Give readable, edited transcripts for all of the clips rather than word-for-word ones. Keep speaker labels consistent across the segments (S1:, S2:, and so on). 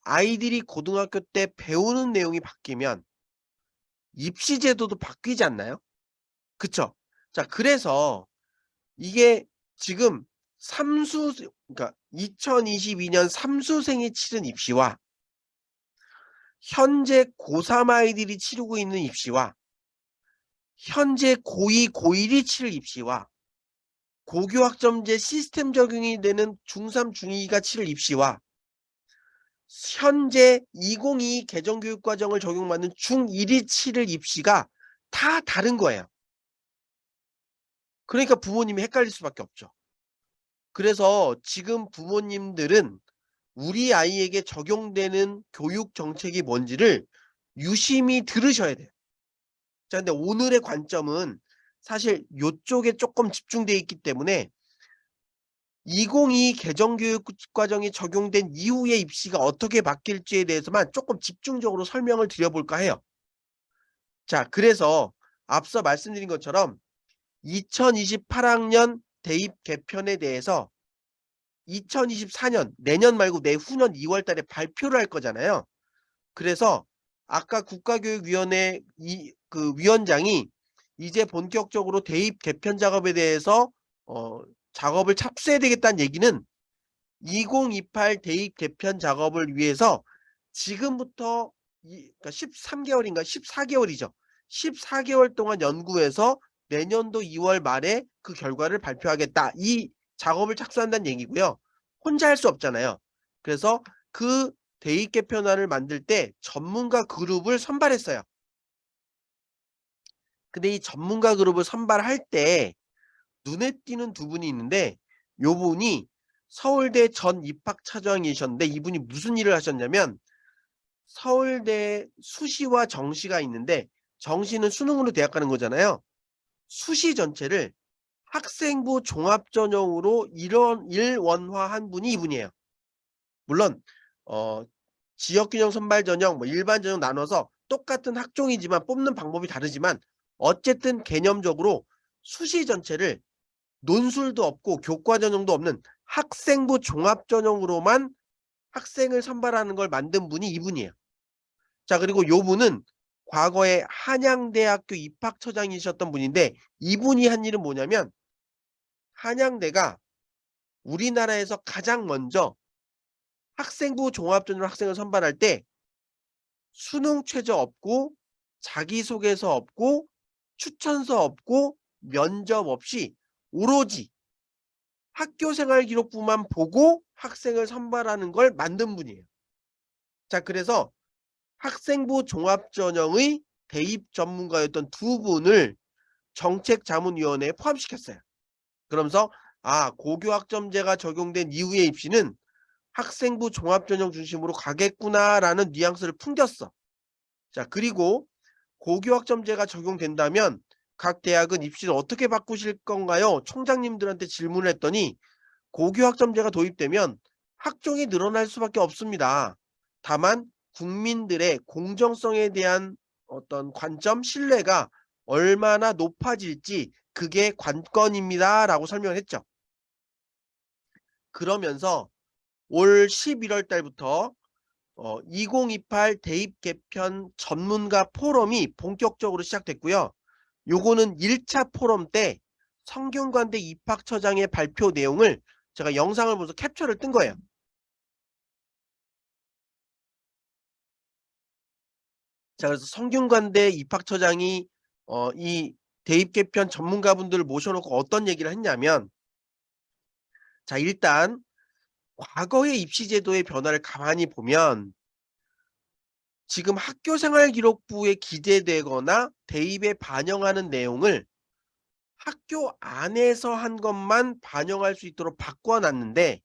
S1: 아이들이 고등학교 때 배우는 내용이 바뀌면 입시 제도도 바뀌지 않나요? 그쵸? 자, 그래서 이게 지금 그러니까 2022년 삼수생이 치른 입시와 현재 고3 아이들이 치르고 있는 입시와 현재 고2, 고1이 치를 입시와 고교학점제 시스템 적용이 되는 중3, 중2가 치를 입시와 현재 2022 개정교육과정을 적용받는 중1이 치를 입시가 다 다른 거예요. 그러니까 부모님이 헷갈릴 수밖에 없죠. 그래서 지금 부모님들은 우리 아이에게 적용되는 교육 정책이 뭔지를 유심히 들으셔야 돼요. 자, 근데 오늘의 관점은 사실 요쪽에 쪼끔 집중돼 있기 때문에 2022 개정교육과정이 적용된 이후의 입시가 어떻게 바뀔지에 대해서만 쪼끔 집중적으로 설명을 드려 볼까 해요. 자, 그래서 앞서 말씀드린 것처럼 2028학년 대입 개편에 대해서 2024년 내년 말고 내후년 2월 달에 발표를 할 거잖아요. 그래서 아까 국가교육위원회 위원장이 이제 본격적으로 대입 개편 작업에 대해서 작업을 착수해야 되겠다는 얘기는 2028 대입 개편 작업을 위해서 지금부터 그러니까 13개월인가 14개월이죠. 14개월 동안 연구해서 내년도 2월 말에 그 결과를 발표하겠다. 이 작업을 착수한다는 얘기고요. 혼자 할 수 없잖아요. 그래서 그 대입 개편안을 만들 때 전문가 그룹을 선발했어요. 근데 이 전문가 그룹을 선발할 때 눈에 띄는 두 분이 있는데 요 분이 서울대 전 입학차장이셨는데 이분이 무슨 일을 하셨냐면 서울대 수시와 정시가 있는데 정시는 수능으로 대학 가는 거잖아요. 수시 전체를 학생부 종합전형으로 일원화한 분이 이분이에요. 물론 지역균형 선발전형 일반 전형 나눠서 똑같은 학종이지만 뽑는 방법이 다르지만 어쨌든 개념적으로 수시 전체를 논술도 없고 교과 전형도 없는 학생부 종합 전형으로만 학생을 선발하는 걸 만든 분이 이분이에요. 자, 그리고 요 분은 과거에 한양대학교 입학처장이셨던 분인데 이분이 한 일은 뭐냐면 한양대가 우리나라에서 가장 먼저 학생부 종합전형 학생을 선발할 때 수능 최저 없고 자기소개서 없고 추천서 없고 면접 없이 오로지 학교생활 기록부만 보고 학생을 선발하는 걸 만든 분이에요. 자, 그래서 학생부 종합전형의 대입 전문가였던 두 분을 정책자문위원회에 포함시켰어요. 그러면서 고교학점제가 적용된 이후의 입시는 학생부 종합전형 중심으로 가겠구나라는 뉘앙스를 풍겼어. 자, 그리고 고교학점제가 적용된다면 각 대학은 입시를 어떻게 바꾸실 건가요? 총장님들한테 질문을 했더니 고교학점제가 도입되면 학종이 늘어날 수밖에 없습니다. 다만 국민들의 공정성에 대한 어떤 관점, 신뢰가 얼마나 높아질지 그게 관건입니다라고 설명을 했죠. 그러면서 올 11월 달부터 2028 대입 개편 전문가 포럼이 본격적으로 시작됐고요. 요거는 1차 포럼 때 성균관대 입학처장의 발표 내용을 제가 영상을 보면서 캡처를 뜬 거예요. 자, 그래서 성균관대 입학처장이 이 대입 개편 전문가분들을 모셔놓고 어떤 얘기를 했냐면 자, 일단 과거의 입시 제도의 변화를 가만히 보면 지금 학교생활기록부에 기재되거나 대입에 반영하는 내용을 학교 안에서 한 것만 반영할 수 있도록 바꿔 놨는데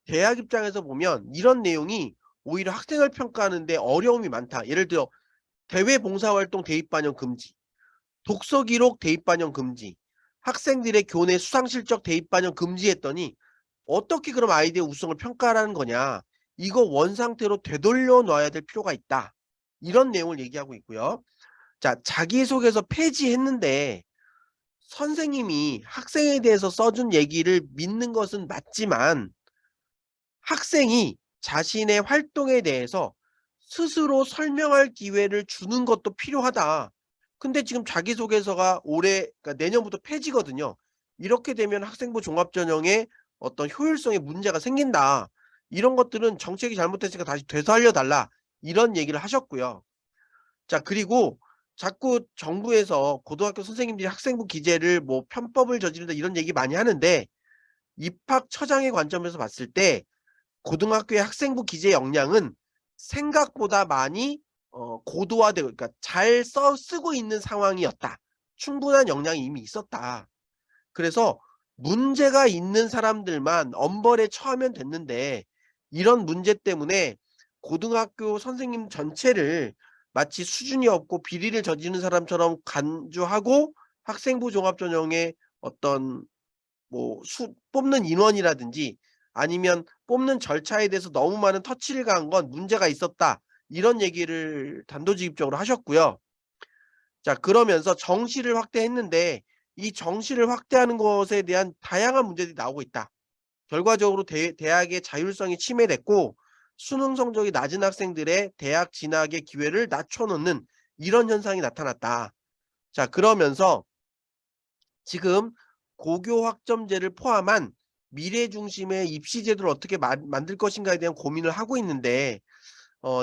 S1: 대학 입장에서 보면 이런 내용이 오히려 학생을 평가하는 데 어려움이 많다. 예를 들어 대외 봉사활동 대입 반영 금지, 독서 기록 대입 반영 금지, 학생들의 교내 수상 실적 대입 반영 금지했더니 어떻게 그럼 아이들의 우수성을 평가하라는 거냐. 이거 원상태로 되돌려 놔야 될 필요가 있다. 이런 내용을 얘기하고 있고요. 자, 자기소개서 폐지했는데 선생님이 학생에 대해서 써준 얘기를 믿는 것은 맞지만 학생이 자신의 활동에 대해서 스스로 설명할 기회를 주는 것도 필요하다. 근데 지금 자기소개서가 그러니까 내년부터 폐지거든요. 이렇게 되면 학생부 종합전형에 어떤 효율성에 문제가 생긴다. 이런 것들은 정책이 잘못됐으니까 다시 되살려 달라. 이런 얘기를 하셨고요. 자, 그리고 자꾸 정부에서 고등학교 선생님들이 학생부 기재를 뭐 편법을 저지른다 이런 얘기 많이 하는데, 입학처장의 관점에서 봤을 때 고등학교의 학생부 기재 역량은 생각보다 많이 고도화되고, 그러니까 잘 쓰고 있는 상황이었다. 충분한 역량이 이미 있었다. 그래서 문제가 있는 사람들만 엄벌에 처하면 됐는데, 이런 문제 때문에 고등학교 선생님 전체를 마치 수준이 없고 비리를 저지르는 사람처럼 간주하고 학생부 종합전형의 어떤 뭐 뽑는 인원이라든지 아니면 뽑는 절차에 대해서 너무 많은 터치를 가한 건 문제가 있었다. 이런 얘기를 단도직입적으로 하셨고요. 자, 그러면서 정시를 확대했는데 이 정시를 확대하는 것에 대한 다양한 문제들이 나오고 있다. 결과적으로 대학의 자율성이 침해됐고 수능 성적이 낮은 학생들의 대학 진학의 기회를 낮춰놓는 이런 현상이 나타났다. 자, 그러면서 지금 고교 학점제를 포함한 미래 중심의 입시 제도를 어떻게 만들 것인가에 대한 고민을 하고 있는데,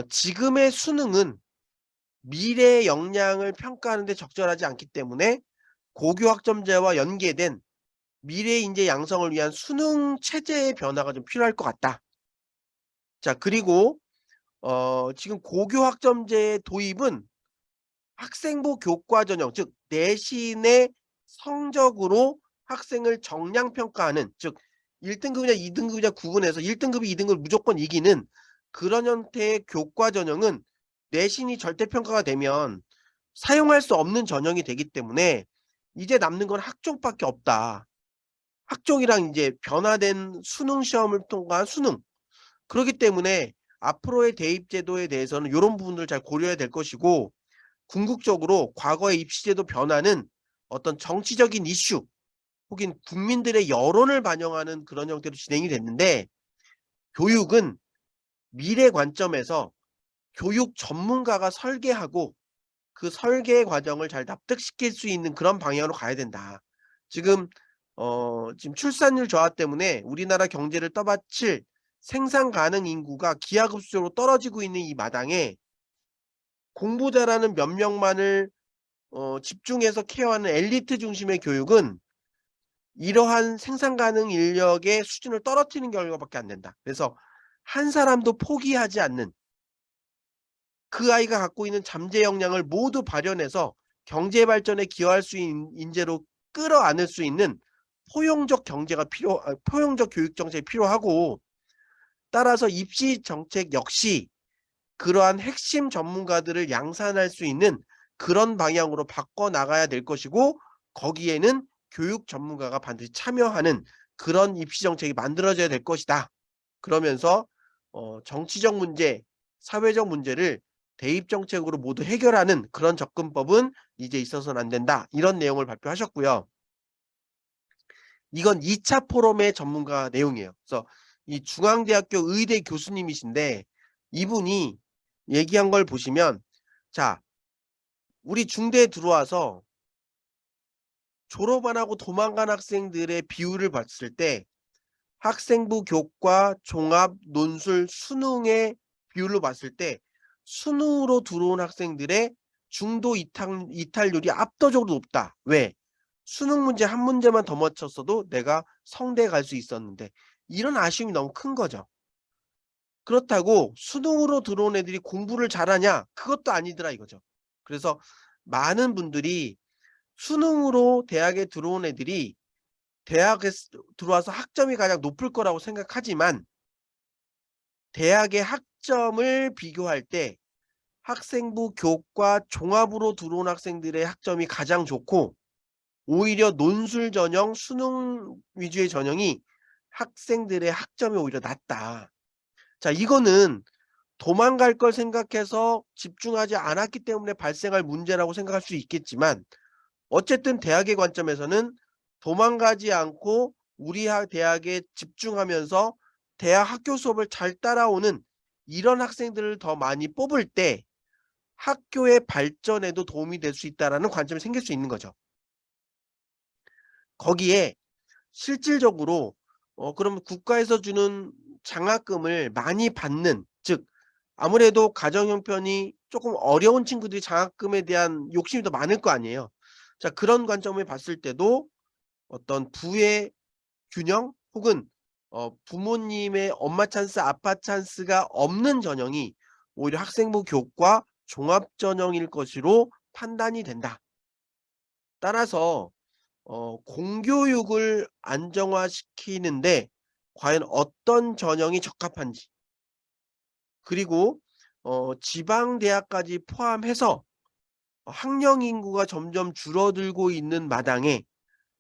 S1: 지금의 수능은 미래의 역량을 평가하는 데 적절하지 않기 때문에 고교 학점제와 연계된 미래 인재 양성을 위한 수능 체제의 변화가 좀 필요할 것 같다. 자, 그리고 지금 고교 학점제의 도입은 학생부 교과 전형, 즉 내신의 성적으로 학생을 정량 평가하는, 즉 1등급이냐 2등급이냐 구분해서 1등급이 2등급을 무조건 이기는 그런 형태의 교과 전형은 내신이 절대 평가가 되면 사용할 수 없는 전형이 되기 때문에 이제 남는 건 학종밖에 없다. 학종이랑 이제 변화된 수능 시험을 통과한 수능. 그렇기 때문에 앞으로의 대입 제도에 대해서는 이런 부분들을 잘 고려해야 될 것이고, 궁극적으로 과거의 입시제도 변화는 어떤 정치적인 이슈 혹은 국민들의 여론을 반영하는 그런 형태로 진행이 됐는데, 교육은 미래 관점에서 교육 전문가가 설계하고 그 설계 과정을 잘 납득시킬 수 있는 그런 방향으로 가야 된다. 지금 지금 출산율 저하 때문에 우리나라 경제를 떠받칠 생산 가능 인구가 기하급수적으로 떨어지고 있는 이 마당에 공부 잘하는 몇 명만을 집중해서 케어하는 엘리트 중심의 교육은 이러한 생산 가능 인력의 수준을 떨어뜨리는 결과밖에 안 된다. 그래서 한 사람도 포기하지 않는, 그 아이가 갖고 있는 잠재 역량을 모두 발현해서 경제 발전에 기여할 수 있는 인재로 끌어안을 수 있는 포용적 포용적 교육 정책이 필요하고, 따라서 입시 정책 역시 그러한 핵심 전문가들을 양산할 수 있는 그런 방향으로 바꿔 나가야 될 것이고, 거기에는 교육 전문가가 반드시 참여하는 그런 입시 정책이 만들어져야 될 것이다. 그러면서 정치적 문제, 사회적 문제를 대입 정책으로 모두 해결하는 그런 접근법은 이제 있어서는 안 된다. 이런 내용을 발표하셨고요. 이건 2차 포럼의 전문가 내용이에요. 그래서 이 중앙대학교 의대 교수님이신데 이분이 얘기한 걸 보시면, 자, 우리 중대에 들어와서 졸업 안 하고 도망간 학생들의 비율을 봤을 때 학생부 교과 종합 논술 수능의 비율로 봤을 때 수능으로 들어온 학생들의 중도 이탈률이 압도적으로 높다. 왜? 수능 문제 한 문제만 더 맞췄어도 내가 성대에 갈 수 있었는데, 이런 아쉬움이 너무 큰 거죠. 그렇다고 수능으로 들어온 애들이 공부를 잘하냐? 그것도 아니더라 이거죠. 그래서 많은 분들이 수능으로 대학에 들어온 애들이 대학에 들어와서 학점이 가장 높을 거라고 생각하지만, 대학의 학점을 비교할 때 학생부 교과 종합으로 들어온 학생들의 학점이 가장 좋고, 오히려 논술 전형, 수능 위주의 전형이 학생들의 학점이 오히려 낮다. 자, 이거는 도망갈 걸 생각해서 집중하지 않았기 때문에 발생할 문제라고 생각할 수 있겠지만, 어쨌든 대학의 관점에서는 도망가지 않고 우리 대학에 집중하면서 대학 학교 수업을 잘 따라오는 이런 학생들을 더 많이 뽑을 때 학교의 발전에도 도움이 될 수 있다라는 관점이 생길 수 있는 거죠. 거기에 실질적으로 그러면 국가에서 주는 장학금을 많이 받는, 즉 아무래도 가정 형편이 쪼끔 어려운 친구들이 장학금에 대한 욕심이 더 많을 거 아니에요. 자, 그런 관점을 봤을 때도 어떤 부의 균형 혹은 부모님의 엄마 찬스 아빠 찬스가 없는 전형이 오히려 학생부 교과 종합 전형일 것으로 판단이 된다. 따라서 공교육을 안정화시키는데 과연 어떤 전형이 적합한지, 그리고 지방 대학까지 포함해서 학령 인구가 점점 줄어들고 있는 마당에,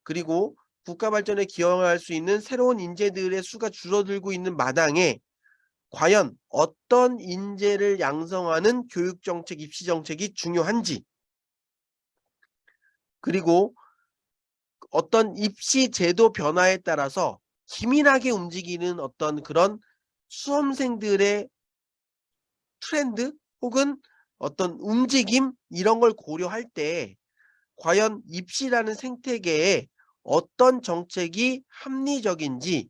S1: 그리고 국가 발전에 기여할 수 있는 새로운 인재들의 수가 줄어들고 있는 마당에 과연 어떤 인재를 양성하는 교육 정책, 입시 정책이 중요한지, 그리고 어떤 입시 제도 변화에 따라서 기민하게 움직이는 어떤 그런 수험생들의 트렌드 혹은 어떤 움직임, 이런 걸 고려할 때 과연 입시라는 생태계에 어떤 정책이 합리적인지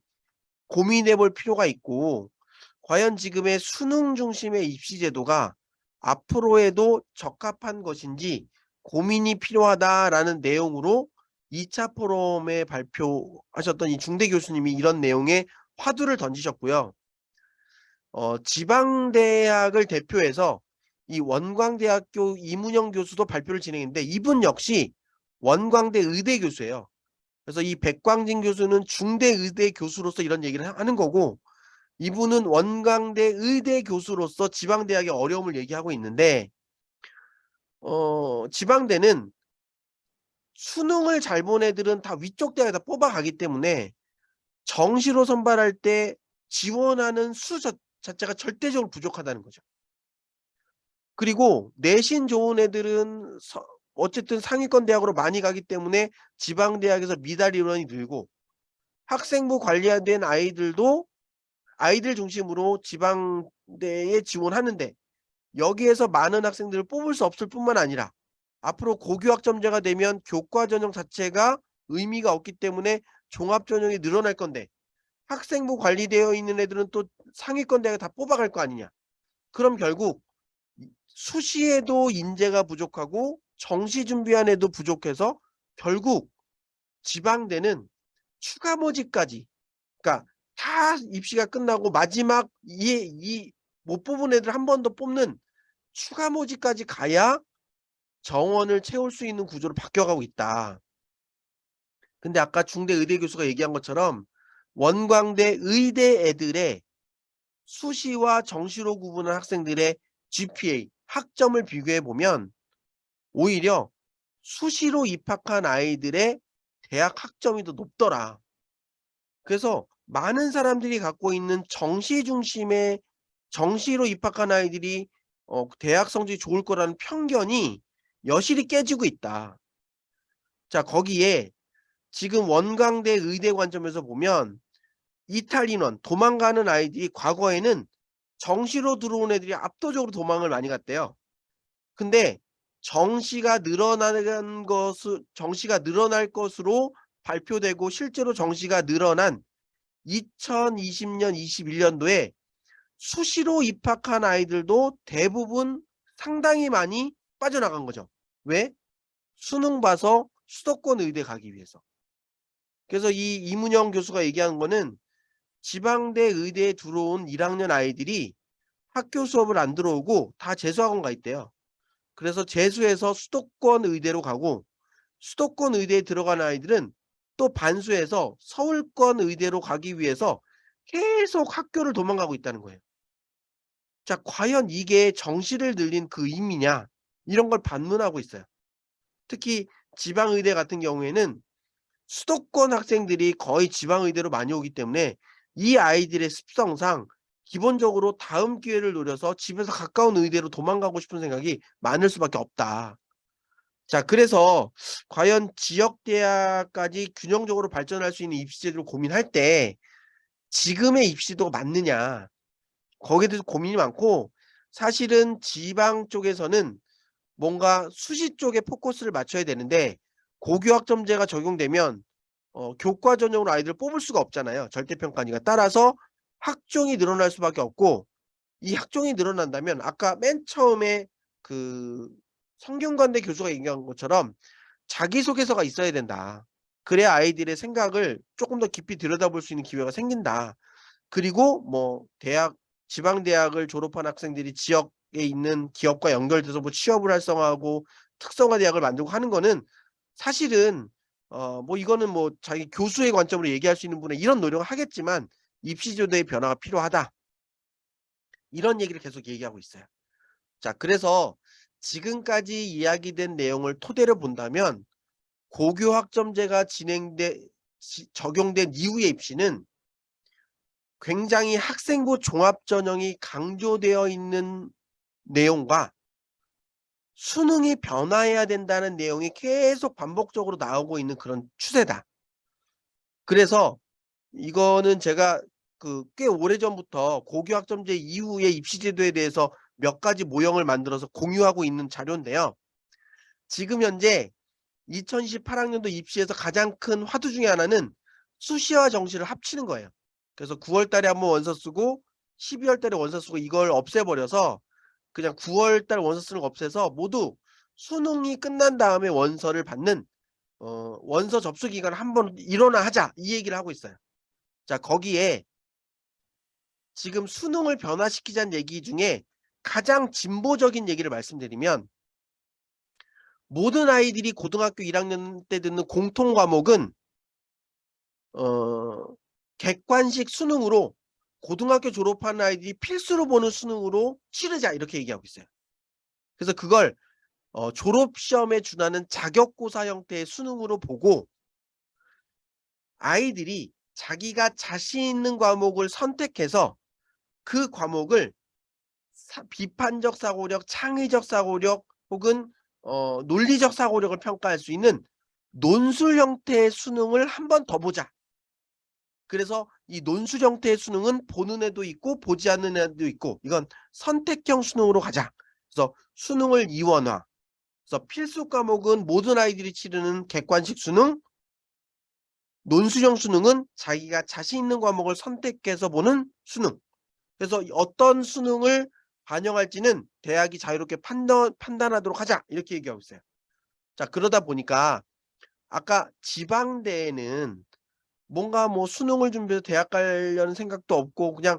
S1: 고민해 볼 필요가 있고, 과연 지금의 수능 중심의 입시 제도가 앞으로에도 적합한 것인지 고민이 필요하다라는 내용으로 2차 포럼에 발표하셨던 이 중대 교수님이 이런 내용의 화두를 던지셨고요. 지방대학을 대표해서 이 원광대학교 이문영 교수도 발표를 진행했는데 이분 역시 원광대 의대 교수예요. 그래서 이 백광진 교수는 중대 의대 교수로서 이런 얘기를 하는 거고, 이분은 원광대 의대 교수로서 지방대학의 어려움을 얘기하고 있는데, 지방대는 수능을 잘 본 애들은 다 위쪽 대학에다 뽑아가기 때문에 정시로 선발할 때 지원하는 수 자체가 절대적으로 부족하다는 거죠. 그리고 내신 좋은 애들은 어쨌든 상위권 대학으로 많이 가기 때문에 지방 대학에서 미달 인원이 늘고, 학생부 관리된 아이들도 아이들 중심으로 지방대에 지원하는데 여기에서 많은 학생들을 뽑을 수 없을 뿐만 아니라 앞으로 고교학점제가 되면 교과 전형 자체가 의미가 없기 때문에 종합 전형이 늘어날 건데 학생부 관리되어 있는 애들은 또 상위권 대학에 다 뽑아갈 거 아니냐. 그럼 결국 수시에도 인재가 부족하고 정시 준비한 애도 부족해서 결국 지방대는 추가 모집까지, 그러니까 다 입시가 끝나고 마지막 이 못 뽑은 애들 한 번 더 뽑는 추가 모집까지 가야 정원을 채울 수 있는 구조로 바뀌어가고 있다. 근데 아까 중대 의대 교수가 얘기한 것처럼 원광대 의대 애들의 수시와 정시로 구분한 학생들의 GPA 학점을 비교해 보면 오히려 수시로 입학한 아이들의 대학 학점이 더 높더라. 그래서 많은 사람들이 갖고 있는 정시 중심의 정시로 입학한 아이들이 대학 성적이 좋을 거라는 편견이 여실히 깨지고 있다. 자, 거기에 지금 원광대 의대 관점에서 보면 이탈 인원, 도망가는 아이들이 과거에는 정시로 들어온 애들이 압도적으로 도망을 많이 갔대요. 근데 정시가 늘어날 것으로 발표되고 실제로 정시가 늘어난 2020년, 21년도에 수시로 입학한 아이들도 대부분 상당히 많이 빠져나간 거죠. 왜? 수능 봐서 수도권 의대 가기 위해서. 그래서 이 이문영 교수가 얘기한 거는 지방대 의대에 들어온 1학년 아이들이 학교 수업을 안 들어오고 다 재수학원 가 있대요. 그래서 재수해서 수도권 의대로 가고, 수도권 의대에 들어간 아이들은 또 반수해서 서울권 의대로 가기 위해서 계속 학교를 도망가고 있다는 거예요. 자, 과연 이게 정시를 늘린 그 의미냐, 이런 걸 반문하고 있어요. 특히 지방 의대 같은 경우에는 수도권 학생들이 거의 지방 의대로 많이 오기 때문에 이 아이들의 습성상 기본적으로 다음 기회를 노려서 집에서 가까운 의대로 도망가고 싶은 생각이 많을 수밖에 없다. 자, 그래서 과연 지역 대학까지 균형적으로 발전할 수 있는 입시 제도를 고민할 때 지금의 입시도가 맞느냐 거기에 대해서 고민이 많고 사실은 지방 쪽에서는 뭔가 수시 쪽에 포커스를 맞춰야 되는데 고교학점제가 적용되면 교과 전형으로 아이들을 뽑을 수가 없잖아요, 절대평가니까. 따라서 학종이 늘어날 수밖에 없고 이 학종이 늘어난다면 아까 맨 처음에 그 성균관대 교수가 얘기한 것처럼 자기소개서가 있어야 된다. 그래야 아이들의 생각을 쪼끔 더 깊이 들여다볼 수 있는 기회가 생긴다. 그리고 뭐 대학 지방 대학을 졸업한 학생들이 지역에 있는 기업과 연결돼서 뭐 취업을 활성화하고 특성화 대학을 만들고 하는 거는 사실은 뭐 이거는 뭐 자기 교수의 관점으로 얘기할 수 있는 분은 이런 노력을 하겠지만 입시 제도의 변화가 필요하다. 이런 얘기를 계속 얘기하고 있어요. 자, 그래서 지금까지 이야기된 내용을 토대로 본다면 고교 학점제가 적용된 이후의 입시는 굉장히 학생부 종합 전형이 강조되어 있는 내용과 수능이 변화해야 된다는 내용이 계속 반복적으로 나오고 있는 그런 추세다. 그래서 이거는 제가 꽤 오래전부터 고교 학점제 이후의 입시 제도에 대해서 몇 가지 모형을 만들어서 공유하고 있는 자료인데요. 지금 현재 2028 학년도 입시에서 가장 큰 화두 중에 하나는 수시와 정시를 합치는 거예요. 그래서 9월 달에 한번 원서 쓰고 12월 달에 원서 쓰고 이걸 없애 버려서 그냥 9월 달 원서 쓰는 거 없애서 모두 수능이 끝난 다음에 원서를 받는 원서 접수 기간을 한번 일원화하자 이 얘기를 하고 있어요. 자, 거기에 지금 수능을 변화시키자는 얘기 중에 가장 진보적인 얘기를 말씀드리면 모든 아이들이 고등학교 1학년 때 듣는 공통 과목은 어 객관식 수능으로 고등학교 졸업한 아이들이 필수로 보는 수능으로 치르자 이렇게 얘기하고 있어요. 그래서 그걸 졸업 시험에 준하는 자격고사 형태의 수능으로 보고 아이들이 자기가 자신 있는 과목을 선택해서 그 과목을 비판적 사고력, 창의적 사고력 혹은 논리적 사고력을 평가할 수 있는 논술 형태의 수능을 한 번 더 보자. 그래서 이 논술 형태의 수능은 보는 애도 있고 보지 않는 애도 있고 이건 선택형 수능으로 가자. 그래서 수능을 이원화. 그래서 필수 과목은 모든 아이들이 치르는 객관식 수능, 논술형 수능은 자기가 자신 있는 과목을 선택해서 보는 수능. 그래서 어떤 수능을 반영할지는 대학이 자유롭게 판단하도록 하자. 이렇게 얘기하고 있어요. 자, 그러다 보니까 아까 지방대에는 뭔가 뭐 수능을 준비해서 대학 가려는 생각도 없고 그냥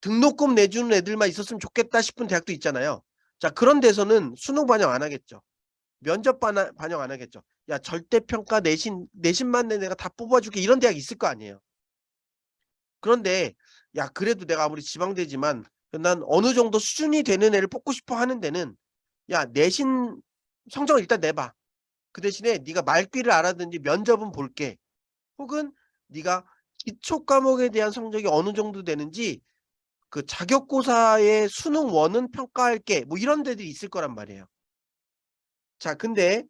S1: 등록금 내주는 애들만 있었으면 좋겠다 싶은 대학도 있잖아요. 자, 그런 데서는 수능 반영 안 하겠죠. 면접 반영 안 하겠죠. "야 절대평가 내신만 내 내가 다 뽑아 줄게." 이런 대학이 있을 거 아니에요. 그런데 야 그래도 내가 아무리 지방대지만 난 어느 정도 수준이 되는 애를 뽑고 싶어 하는 데는 "야 내신 성적을 일단 내봐. 그 대신에 네가 말귀를 알아듣는지 면접은 볼게." 혹은 "네가 기초 과목에 대한 성적이 어느 정도 되는지 그 자격고사의 수능 원은 평가할게." 뭐 이런 데들이 있을 거란 말이에요. 자, 근데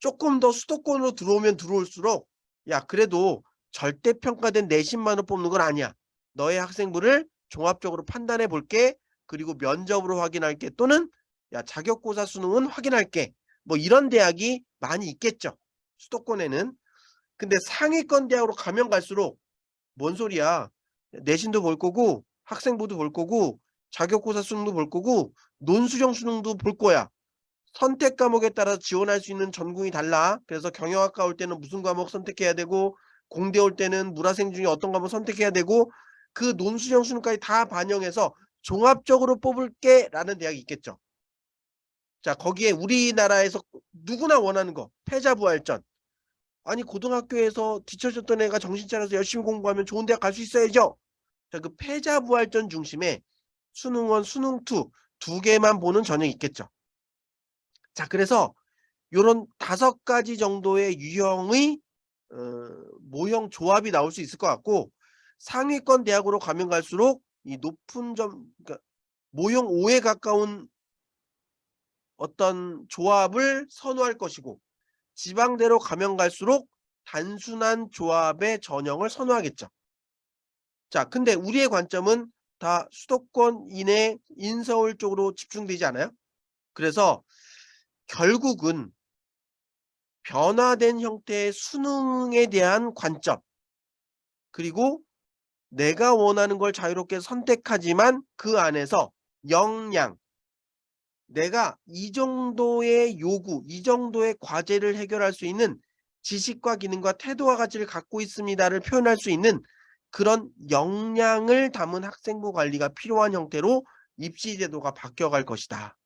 S1: 쪼끔 더 수도권으로 들어오면 들어올수록 "야 그래도 절대평가된 내신만을 뽑는 건 아니야. 너의 학생부를 종합적으로 판단해 볼게. 그리고 면접으로 확인할게." 또는 "야 자격고사 수능은 확인할게." 뭐 이런 대학이 많이 있겠죠, 수도권에는. 근데 상위권 대학으로 가면 갈수록 "뭔 소리야. 내신도 볼 거고 학생부도 볼 거고 자격고사 수능도 볼 거고 논술형 수능도 볼 거야. 선택 과목에 따라서 지원할 수 있는 전공이 달라. 그래서 경영학과 올 때는 무슨 과목 선택해야 되고 공대 올 때는 물화생 중에 어떤 과목 선택해야 되고 그 논술형 수능까지 다 반영해서 종합적으로 뽑을게."라는 대학이 있겠죠. 자, 거기에 우리나라에서 누구나 원하는 거 패자부활전. 아니 고등학교에서 뒤처졌던 애가 정신 차려서 열심히 공부하면 좋은 대학 갈 수 있어야죠. 자, 그 패자부활전 중심의 수능1, 수능2 두 개만 보는 전형이 있겠죠. 자, 그래서 요런 5가지 정도의 유형의 어 모형 조합이 나올 수 있을 것 같고 상위권 대학으로 가면 갈수록 이 높은 그러니까 모형 5에 가까운 어떤 조합을 선호할 것이고 지방대로 가면 갈수록 단순한 조합의 전형을 선호하겠죠. 자, 근데 우리의 관점은 다 수도권 이내 인서울 쪽으로 집중되지 않아요? 그래서 결국은 변화된 형태의 수능에 대한 관점, 그리고 내가 원하는 걸 자유롭게 선택하지만 그 안에서 역량, 내가 이 정도의 요구, 이 정도의 과제를 해결할 수 있는 지식과 기능과 태도와 가치를 갖고 있습니다를 표현할 수 있는 그런 역량을 담은 학생부 관리가 필요한 형태로 입시 제도가 바뀌어갈 것이다.